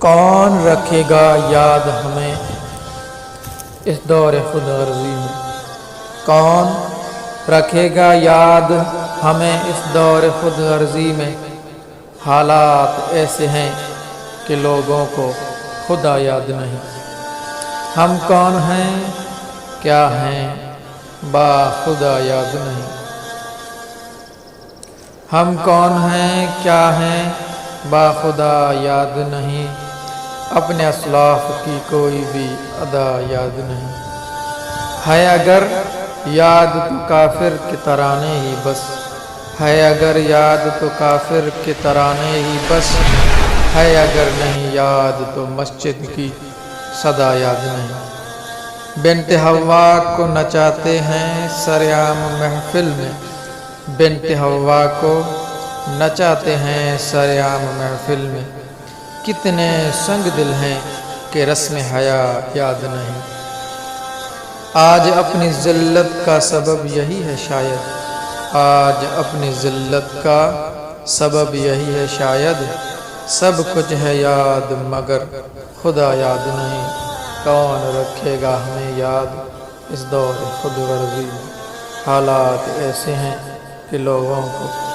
کون رکھے گا یاد ہمیں اس دور خود غرضی میں؟ کون رکھے گا یاد ہمیں اس دور خود غرضی میں؟ حالات ایسے ہیں کہ لوگوں کو خدا یاد نہیں۔ ہم کون ہیں کیا ہیں با خدا یاد نہیں۔ ہم کون ہیں کیا ہیں با خدا یاد نہیں۔ اپنے اسلاف کی کوئی بھی ادا یاد نہیں۔ ہے اگر یاد تو کافر کے ترانے ہی بس، ہے اگر یاد تو کافر کے ترانے ہی بس، ہے اگر نہیں یاد تو مسجد کی صدا یاد نہیں۔ بنت حوا کو نچاتے ہیں سرعام محفل میں، بنت حوا کو نچاتے ہیں سرعام محفل میں، کتنے سنگ دل ہیں کہ رسم حیا یاد نہیں۔ آج اپنی ذلت کا سبب یہی ہے شاید، آج اپنی ذلت کا سبب یہی ہے شاید، سب کچھ ہے یاد مگر خدا یاد نہیں۔ کون رکھے گا ہمیں یاد اس دور خود غرضی میں؟ حالات ایسے ہیں کہ لوگوں کو